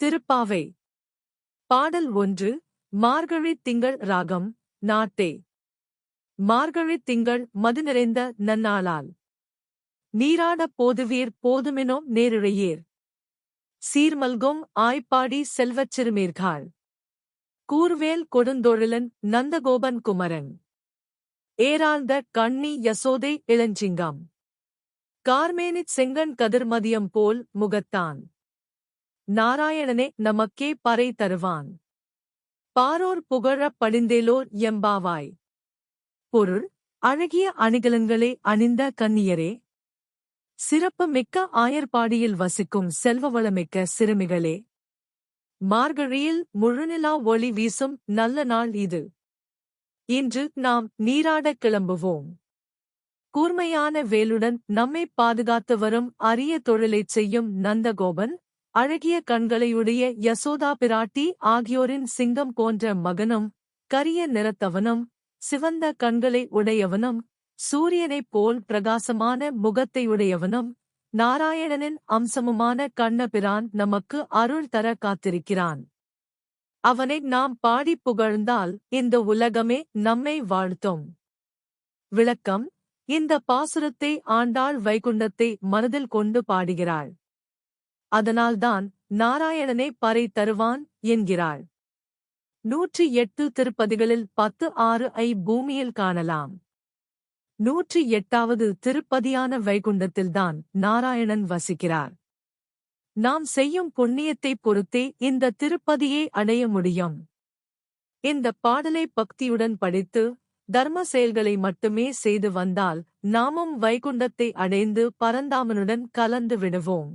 திருப்பாவை. பாடல் 1. மார்கழித் திங்கள் ராகம் நாட்டே. மார்கழித் திங்கள் மது நிறைந்த நன்னாளால் நீராடப் போதுவீர் போதுமெனோ நேரிழையீர். சீர்மல்கும் ஆய்ப்பாடி செல்வச் சிறுமீர்காள் கூர்வேல் கொடுந்தொழிலன் நந்தகோபன் குமரன் ஏராழ்ந்த கண்ணி யசோதை இளஞ்சிங்கம் கார்மேனிச் செங்கண் கதிர்மதியம் போல் முகத்தான் நாராயணனே நமக்கே பறை தருவான். பாரோர் புகழப் படிந்தேலோர் எம்பாவாய். பொருள்: அழகிய அணிகலன்களே அணிந்த கன்னியரே, சிறப்பு மிக்க ஆயர்பாடியில் வசிக்கும் செல்வவளமிக்க சிறுமிகளே, மார்கழியில் முழுநிலா ஒளி வீசும் நல்ல நாள் இது. இன்று நாம் நீராடக் கிளம்புவோம். கூர்மையான வேலுடன் நம்மைப் பாதுகாத்து வரும் அரிய தொழிலைச் செய்யும் நந்தகோபன், அழகிய கண்களையுடைய யசோதா பிராட்டி ஆகியோரின் சிங்கம் போன்ற மகனும், கரிய நிறத்தவனும், சிவந்த கண்களை உடையவனும், சூரியனைப் போல் பிரகாசமான முகத்தையுடையவனும், நாராயணனின் அம்சமுமான கண்ணபிரான் நமக்கு அருள் தர காத்திருக்கிறான். அவனை நாம் பாடிப் புகழ்ந்தால் இந்த உலகமே நம்மை வாழ்த்தும். விளக்கம்: இந்த பாசுரத்தை ஆண்டாள் வைகுண்டத்தை மனதில் கொண்டு பாடுகிறாள். அதனால்தான் நாராயணனே பறை தருவான் என்கிறாள். 108 திருப்பதிகளில் 10:6 பூமியில் காணலாம். 108வது திருப்பதியான வைகுண்டத்தில்தான் நாராயணன் வசிக்கிறார். நாம் செய்யும் புண்ணியத்தைப் பொறுத்தே இந்த திருப்பதியை அடைய முடியும். இந்த பாடலை பக்தியுடன் படித்து தர்ம செயல்களை மட்டுமே செய்து வந்தால் நாமும் வைகுண்டத்தை அடைந்து பரந்தாமனுடன் கலந்து விடுவோம்.